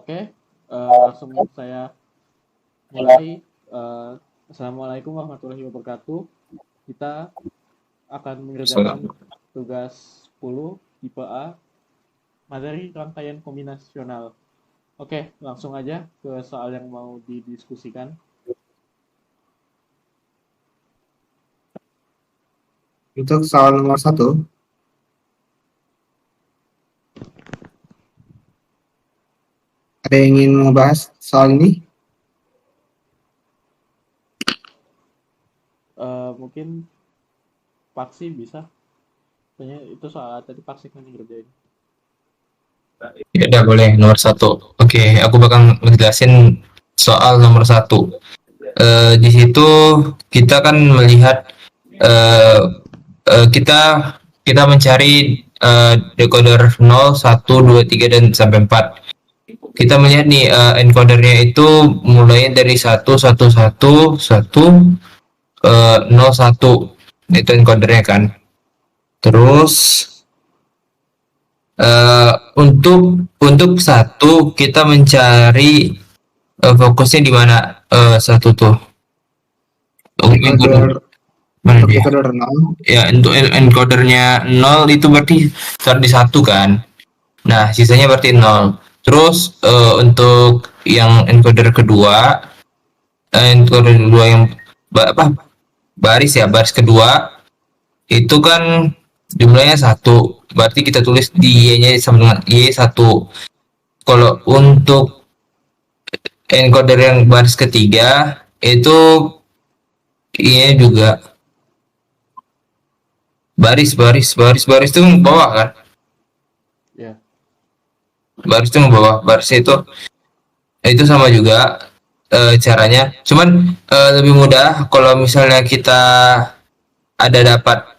Oke, langsung saya mulai. Eh, Assalamualaikum warahmatullahi wabarakatuh. Kita akan mengerjakan tugas 10 tipe A, materi rangkaian kombinasional. Oke, langsung aja ke soal yang mau didiskusikan. Untuk soal nomor 1, ada yang ingin membahas soal ini? Mungkin Paksi bisa. Kayaknya itu soal tadi Paksi kan yang ngerjain. Ya udah boleh nomor 1. Oke, aku bakal ngejelasin soal nomor 1. Di situ kita kan melihat kita mencari decoder 0, 1, 2, 3 dan sampai 4. Kita melihat nih encodernya itu mulai dari 1, 1, 1, 1, 0, 1. Itu encodernya kan. Terus untuk satu kita mencari fokusnya di mana satu tuh Encoder mana untuk dia decoder 0. ya, untuk encodernya 0 itu berarti start di 1 kan, nah sisanya berarti 0. Terus untuk yang encoder kedua yang baris kedua itu kan jumlahnya 1, berarti kita tulis di Y-nya sama dengan Y1. Kalau untuk encoder yang baris ketiga itu Y-nya juga baris itu bawah kan? Ya. Baris itu bawah, baris itu sama juga caranya. Cuman lebih mudah kalau misalnya kita ada dapat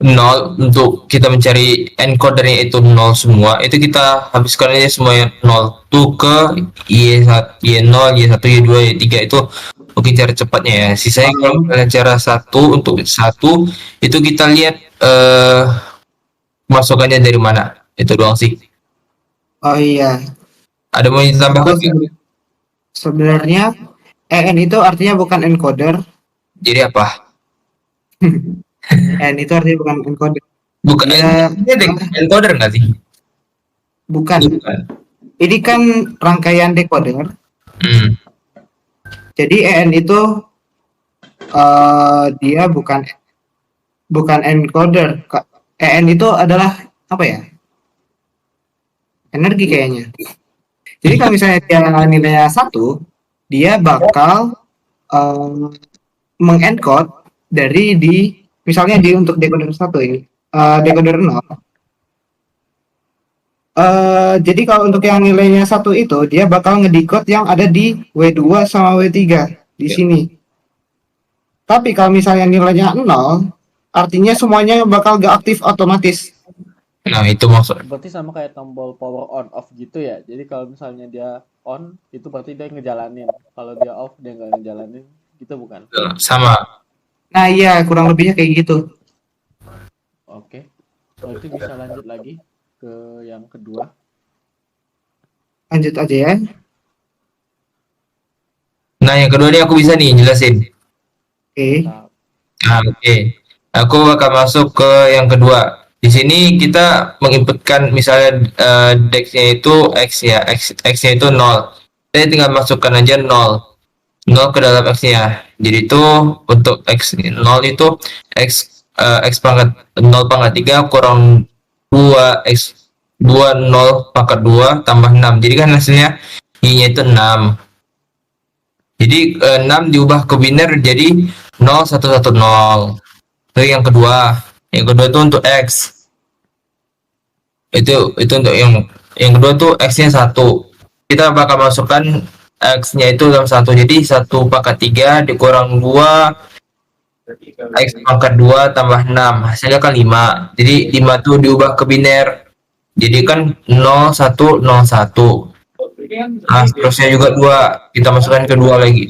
0 untuk kita mencari encodernya itu 0 semua, itu kita habiskan aja semuanya 0 tuh ke Y1, Y0, Y1, Y2, Y3, itu mungkin cara cepatnya ya. Sisanya kalau misalnya cara untuk satu itu kita lihat masukannya dari mana, itu doang sih. Oh iya, Ada mau ditambahkan nggak? sebenarnya EN itu artinya bukan encoder. Jadi apa? EN itu artinya bukan encoder. Bukan Ya, encoder nggak sih? bukan. Ini kan rangkaian decoder. Jadi EN itu dia bukan encoder. EN itu adalah apa ya? Energi kayaknya. Jadi kalau misalnya dia nilainya 1, dia bakal mengencode dari misalnya untuk decoder 1 ini, decoder 0. Jadi kalau untuk yang nilainya 1 itu dia bakal ngedecode yang ada di W2 sama W3 di sini. Tapi kalau misalnya nilainya 0, artinya semuanya bakal gak aktif otomatis. Nah, itu maksud. Berarti sama kayak tombol power on off gitu ya. Jadi kalau misalnya dia on, itu berarti dia ngejalanin. Kalau dia off, dia nggak ngejalanin. Gitu bukan? Sama. Nah iya, kurang lebihnya kayak gitu. Oke. Berarti bisa lanjut lagi ke yang kedua. Lanjut aja ya. Nah, yang kedua ini aku bisa nih jelasin. Oke. Oke. Aku bakal masuk ke yang kedua. Di sini kita menginputkan misalnya dex-nya itu x ya, x-nya itu 0. Saya tinggal masukkan aja 0 ke dalam x-nya. Jadi itu untuk x 0 itu x pangkat 0 pangkat 3 kurang 2 x 2 0 pangkat 2 tambah 6. Jadi kan hasilnya y-nya itu 6. Jadi 6 diubah ke biner jadi 0 1 1 0. Itu yang kedua. Yang kedua itu untuk x. Itu untuk yang kedua tuh x-nya 1. Kita bakal masukkan x-nya itu dalam 1. Jadi 1 pangkat 3 dikurang 2 x pangkat 2 tambah 6. Hasilnya kan 5. Jadi 5 tuh diubah ke biner. Jadi kan 0 1 0 1. Nah, seterusnya juga 2. Kita masukkan ke 2 lagi.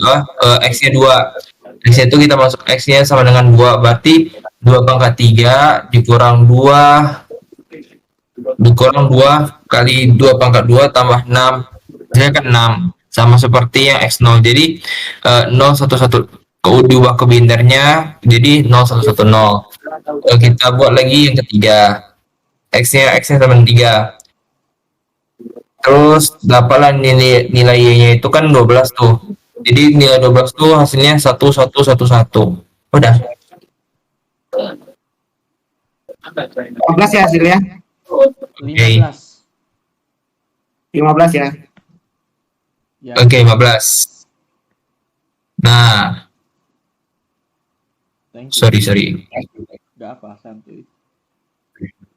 X-nya 2. X-nya itu kita masuk X-nya sama dengan 2. Berarti 2 pangkat 3 dikurang 2 kali 2 pangkat 2 tambah 6 Saya kan 6 sama seperti yang X0. Jadi 011 diubah ke binarnya jadi 0110. Kita buat lagi yang ketiga. X-nya sama 3. Terus dapatlah nilai Y-nya itu kan 12 tuh. Jadi nilai 12 tuh hasilnya 1111. Udah. 15 ya hasilnya. 15. 15 ya. Ya. Oke, 15. Nah, Thank you. sorry. Gak apa, santuy.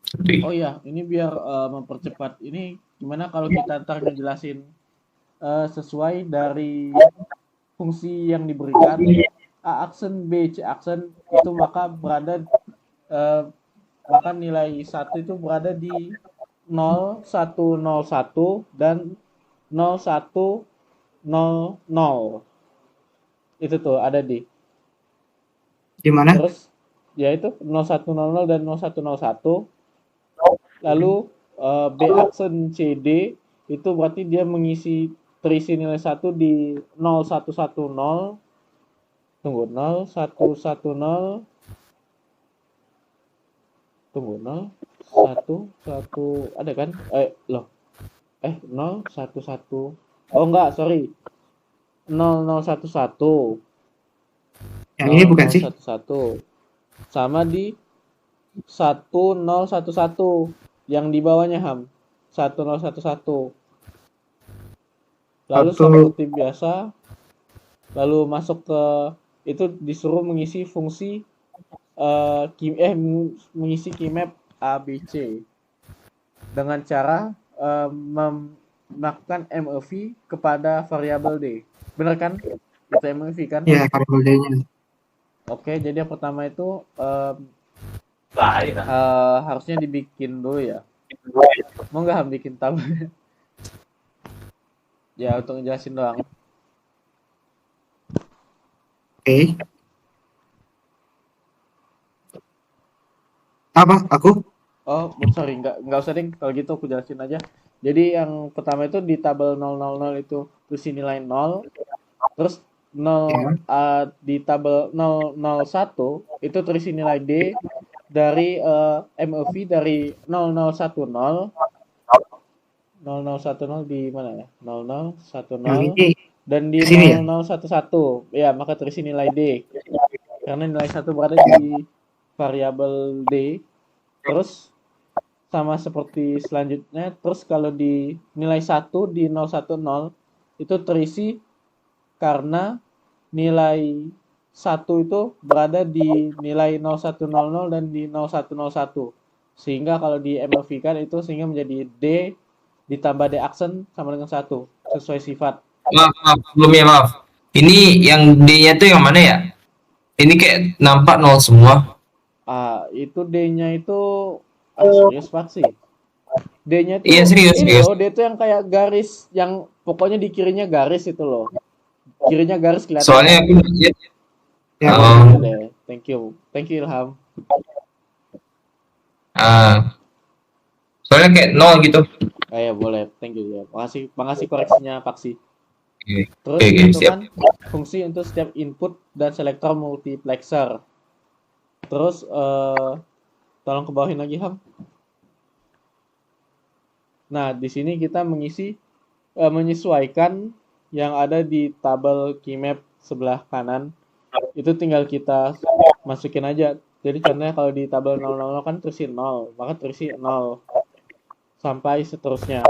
Sorry. Oh iya, ini biar mempercepat ini gimana kalau kita ntar ngejelasin sesuai dari fungsi yang diberikan A aksen B C aksen itu maka maka nilai 1 itu berada di 0101 dan 0100. Itu tuh ada di Gimana? terus yaitu 0100 dan 0101. Lalu B aksen CD itu berarti dia terisi nilai 1 di 0110. Tunggu, 0110. Tunggu, 0111 ada kan? 011. Oh enggak, sorry. 0011. Yang ini bukan sih? 0011. Sama di 1011 yang di bawahnya Ham. 1011. Lalu seperti biasa, lalu masuk ke itu disuruh mengisi fungsi mengisi keymap ABC dengan cara melakukan MOV kepada variabel D. Benar kan? Itu MOV kan? Iya, variabel D-nya. Oke, jadi yang pertama itu harusnya dibikin dulu ya. Mau nggak Ham bikin tabel? Ya, untuk ngejelasin doang. Oke. Apa? Aku? Oh, sorry, nggak usah ding. Kalau gitu aku jelasin aja. Jadi yang pertama itu di tabel 000 itu terus nilai 0. Terus 0 di tabel 001 itu terisi nilai D dari MOV dari 0010. 0010 di mana ya? 0010 dan di 0011. Ya, maka terisi nilai D. Karena nilai 1 berada di variabel D. Terus sama seperti selanjutnya, terus kalau di nilai 1 di 010 itu terisi karena nilai 1 itu berada di nilai 0100 dan di 0101. Sehingga kalau di MLV kan itu sehingga menjadi D ditambah D aksen sama dengan 1 sesuai sifat. Maaf. Ini yang D-nya tuh yang mana ya? Ini kayak nampak 0 semua. Itu D-nya itu serius Pak sih. D-nya itu Iya, serius. D itu yang kayak garis yang pokoknya di kirinya garis itu loh. Kirinya garis kelihatan. Soalnya aku lihat Thank you Ilham. Soalnya kayak 0 gitu. Ya boleh, thank you ya. Makasih koreksinya Paksi. Terus Oke, itu siap. kan fungsi untuk setiap input dan selektor multiplexer. Terus tolong kebawahin lagi Ham. Nah, di sini kita menyesuaikan yang ada di tabel keymap sebelah kanan. Itu tinggal kita masukin aja. Jadi contohnya kalau di tabel 000 kan terisi 0, maka terisi 0 sampai seterusnya.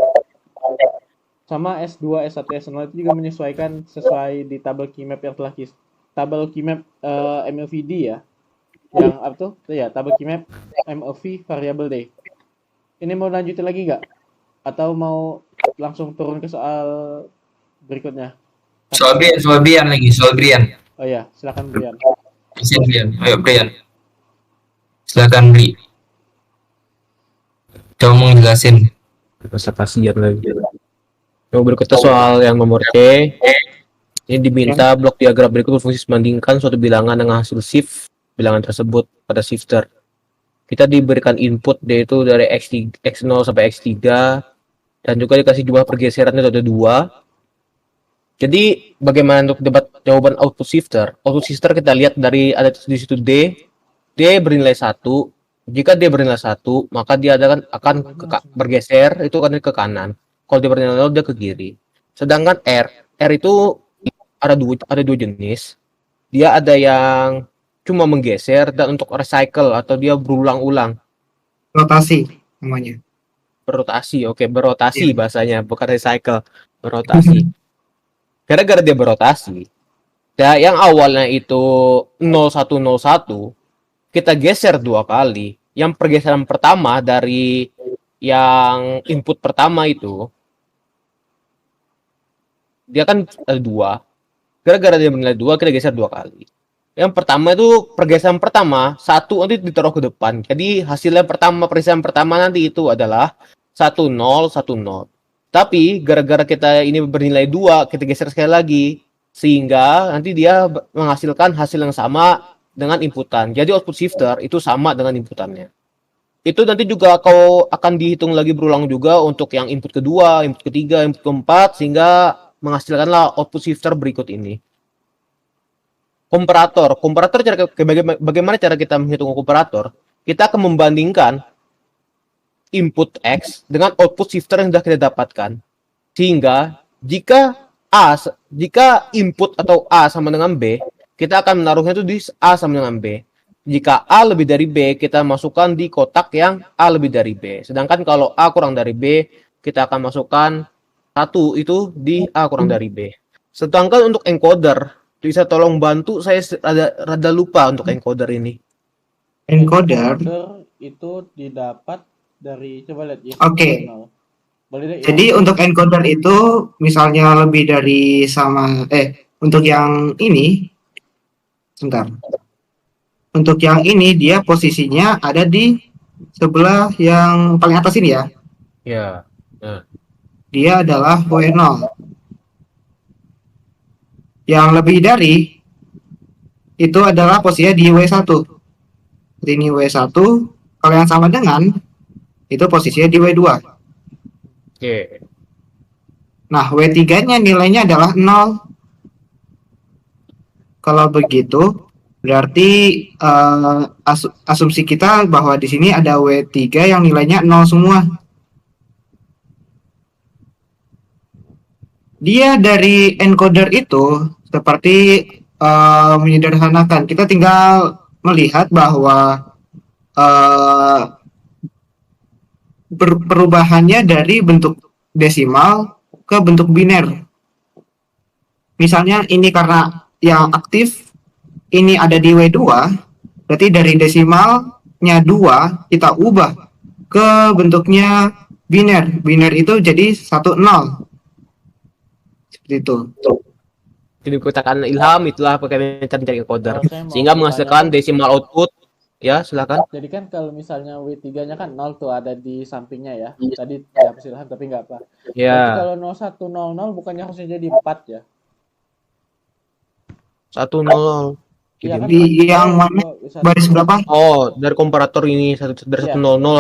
Sama S2, S1, S0 itu juga menyesuaikan sesuai di tabel keymap yang telah tabel keymap MLVD ya. Yang apa tuh? Ya, tabel keymap MLV variable D. Ini mau lanjutin lagi nggak? Atau mau langsung turun ke soal berikutnya? Soal Brian. Oh ya, silakan Brian. Ayo Brian. Silakan Bri. Coba mau ngejelasin. Masa kasihan lagi. Yang berikutnya soal yang nomor C. Ini diminta blok diagram berikut berfungsi membandingkan suatu bilangan dengan hasil shift bilangan tersebut pada shifter. Kita diberikan input yaitu dari X0 sampai X3, dan juga dikasih jumlah pergeseran itu ada 2. Jadi bagaimana untuk debat jawaban output shifter? Output shifter kita lihat dari ada di situ D bernilai 1. Jika D bernilai 1, maka dia akan bergeser itu kan ke kanan. Kalau dia bernilai 0, dia ke kiri. Sedangkan R itu ada dua jenis. Dia ada yang cuma menggeser dan untuk recycle atau dia berulang-ulang. Rotasi namanya. Berotasi, oke, berotasi bahasanya, bukan recycle, berotasi. Gara-gara dia berotasi, ya yang awalnya itu 0101, kita geser 2 kali. Yang pergeseran pertama dari yang input pertama itu, dia kan ada 2. Gara-gara dia bernilai 2, kita geser 2 kali. Yang pertama itu pergeseran pertama, 1 nanti ditaruh ke depan. Jadi hasilnya pergeseran pertama nanti itu adalah 1010. Tapi gara-gara kita ini bernilai 2, kita geser sekali lagi sehingga nanti dia menghasilkan hasil yang sama dengan inputan. Jadi output shifter itu sama dengan inputannya. Itu nanti juga kau akan dihitung lagi berulang juga untuk yang input kedua, input ketiga, input keempat sehingga menghasilkanlah output shifter berikut ini. Komparator bagaimana cara kita menghitung komparator? Kita akan membandingkan input X dengan output shifter yang sudah kita dapatkan. Sehingga jika input atau A sama dengan B, kita akan menaruhnya itu di A sama dengan B. Jika A lebih dari B, kita masukkan di kotak yang A lebih dari B. Sedangkan kalau A kurang dari B, kita akan masukkan 1 itu di A kurang dari B. Sedangkan untuk encoder, bisa tolong bantu, saya rada lupa untuk encoder ini. Encoder itu didapat dari, coba lihat ya. Oke. Jadi untuk encoder itu misalnya lebih dari untuk yang ini sebentar. Untuk yang ini dia posisinya ada di sebelah yang paling atas ini ya. Ya. Dia adalah W0. Yang lebih dari itu adalah posisinya di W1. Ini W1, kalau yang sama dengan itu posisinya di W2. Oke. Nah, W3-nya nilainya adalah 0. Kalau begitu, berarti asumsi kita bahwa di sini ada W3 yang nilainya 0 semua. Dia dari encoder itu seperti menyederhanakan. Kita tinggal melihat bahwa perubahannya dari bentuk desimal ke bentuk biner. Misalnya ini karena yang aktif ini ada di W2, berarti dari desimalnya 2 kita ubah ke bentuknya biner. Biner itu jadi 10. Seperti itu. Jadi katakan Ilham itulah pakai mencari encoder sehingga menghasilkan decimal output. Ya, silakan. Jadi kan kalau misalnya W3-nya kan 0 tuh ada di sampingnya ya. Tadi ya Ilham tapi nggak apa. Ya. Kalau 0100 bukannya harusnya jadi 4 ya? 100. Iya kan? Di yang mana? Baris berapa? Oh, dari komparator ini dari 100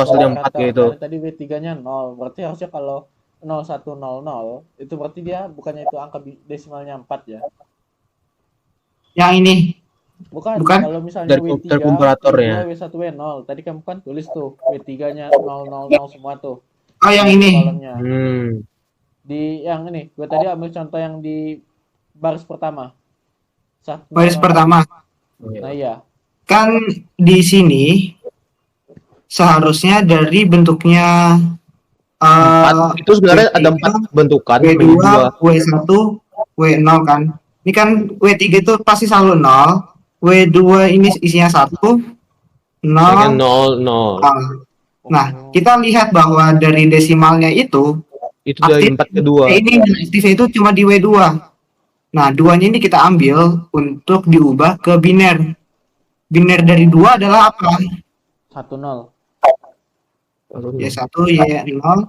hasilnya 4 gitu. Tadi W3-nya 0. Berarti harusnya kalau 0100 itu berarti dia bukannya itu angka desimalnya 4 ya? Yang ini. Bukan. Kalau misalnya dari W3, komparatornya. W1, W0. Tadi kamu kan tulis tuh W3-nya 000 semua tuh. Oh, yang ini. Kolomnya. Di yang ini, gue tadi ambil contoh yang di baris pertama. Baris pertama. Nah iya. Kan di sini seharusnya dari bentuknya itu sebenarnya ada 4 bentukan W2, W1, W0 kan. Ini kan W3 itu pasti selalu 0. W2 ini isinya 1, 0, 0. Nah, kita lihat bahwa dari desimalnya itu dari 4 ke 2. Ini aktifnya itu cuma di W2. Nah, 2-nya ini kita ambil untuk diubah ke biner. Biner dari 2 adalah apa? 10. Ya 1, ya 0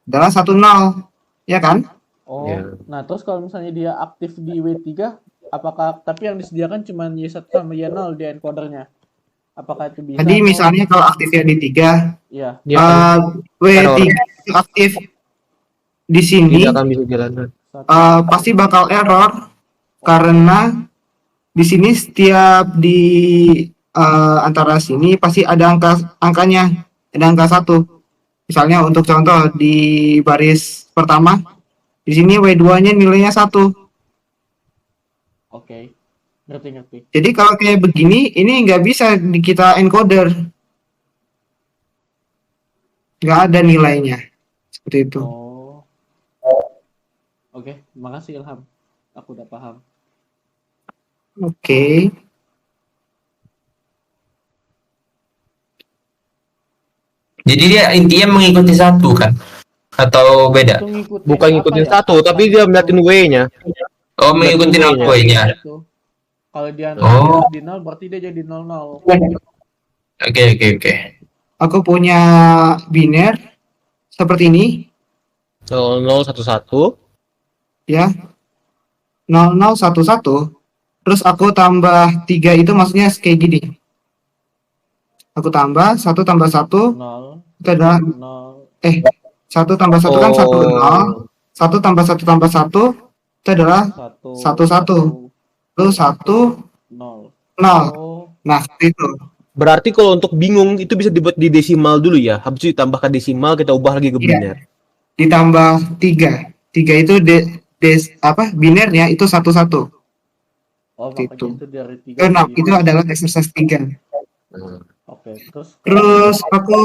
adalah 10, ya kan? Oh, nah terus kalau misalnya dia aktif di W3, apakah tapi yang disediakan cuma Y1 sama Y0 di encodernya? Apakah itu bisa? Jadi misalnya kalau aktifnya di 3, iya. W3 aktif di sini Tidak akan bisa jalan. pasti bakal error karena di sini setiap di antara sini pasti ada angkanya, ada angka 1. Misalnya untuk contoh di baris pertama di sini W2-nya nilainya 1. Oke. Ngerti. Jadi kalau kayak begini ini nggak bisa kita encoder. Nggak ada nilainya. Seperti itu. Oh. Oke, makasih Ilham. Aku udah paham. Oke. Jadi dia intinya mengikuti satu kan? Atau beda? Itu ngikutin Bukan apa ngikutin ya? satu, tapi dia ngeliatin W-nya. Oh, mengikuti W-nya. W-nya. Itu. Kalau dia Oh. di 0 berarti dia jadi 00. Oke. Aku punya biner seperti ini 0011. ya. 0011 terus aku tambah 3 itu maksudnya kayak gini. Aku tambah 1 tambah 1 0 itu adalah 0 1 tambah 1 kan 1 0. 1 tambah 1 tambah 1 itu adalah 1 Lalu 1 0. 0. Oh, Nah, seperti itu. Berarti kalau untuk bingung itu bisa dibuat di desimal dulu ya. Habis itu ditambahkan desimal, kita ubah lagi ke Iya. biner. Ditambah 3. 3 itu binernya itu 1 oh Gitu. makanya itu dari 3 Nah, jadi itu adalah exercise 3. Oke, Terus aku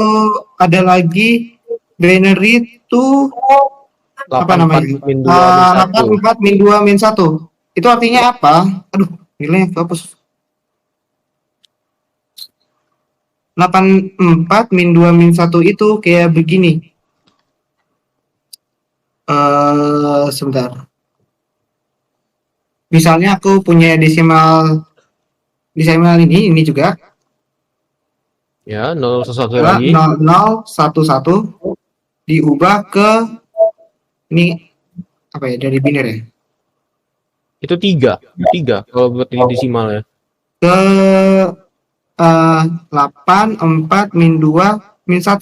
ada lagi binary itu apa namanya? 84 min 2 min 1. 84 min 2 min 1. Itu artinya apa? Aduh, nilainya kehapus. 84 min 2 min 1 itu kayak begini. Sebentar. Misalnya aku punya desimal ini juga. Ya, 011 Adalah lagi. 0011 diubah ke ini apa ya, dari biner ya? Itu 3 kalau buat ini desimal ya. Ke 84 min 2 min 1.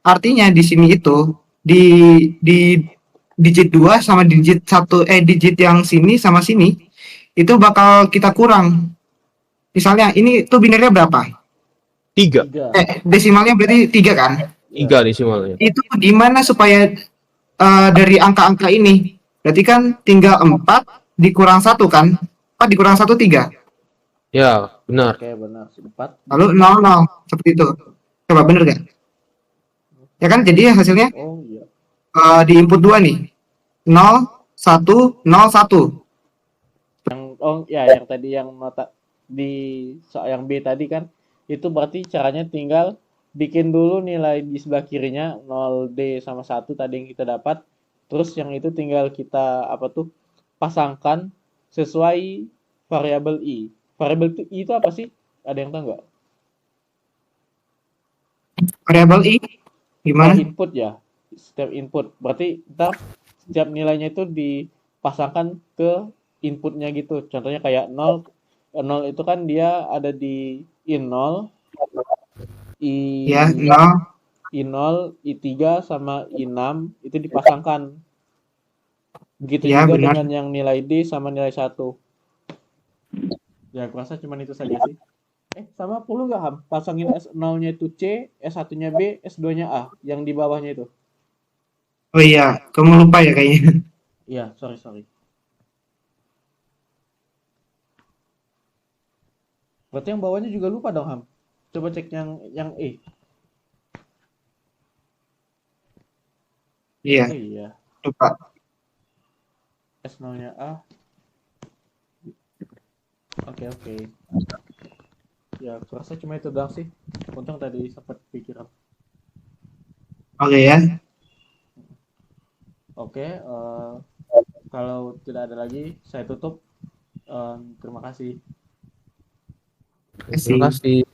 Artinya di sini itu di digit 2 sama digit 1 digit yang sini sama sini itu bakal kita kurang. Misalnya ini tuh binernya berapa? 3 Desimalnya berarti 3 kan? 3 desimalnya. Itu gimana supaya dari angka-angka ini? Berarti kan tinggal 4 dikurang 1 kan? 4 dikurang 1 3. Ya, benar. Oke, benar. 4. Lalu 00 seperti itu. Coba bener gak? Ya kan jadi hasilnya Oh iya. di input 2 nih. 0 1 0 1. Yang tadi yang nota di soal yang B tadi kan itu berarti caranya tinggal bikin dulu nilai di sebelah kirinya 0D sama 1 tadi yang kita dapat. Terus yang itu tinggal kita pasangkan sesuai variabel I. Variabel I itu apa sih? Ada yang tahu nggak? Variabel I gimana? Input ya. Setiap input. Berarti ntar setiap nilainya itu dipasangkan ke inputnya gitu. Contohnya kayak 0 itu kan dia ada di I0, Ya, 0. I0, I3 sama I6 itu dipasangkan. Begitu Ya, juga benar. dengan yang nilai D sama nilai 1. Ya, aku rasa cuma itu saja sih. Sama perlu nggak Ham? Pasangin S0-nya itu C, S1-nya B, S2-nya A, yang di bawahnya itu. Oh iya, kamu lupa ya kayaknya. Iya, sorry. Berarti yang bawahnya juga lupa dong, Ham. Coba cek yang E. Iya, Iya. lupa. S0-nya A. Oke. Ya, aku rasa cuma itu doang sih. Untung tadi sempat pikiran. Oke ya. Oke, kalau tidak ada lagi, saya tutup. Terima kasih. Terima kasih. Terima kasih.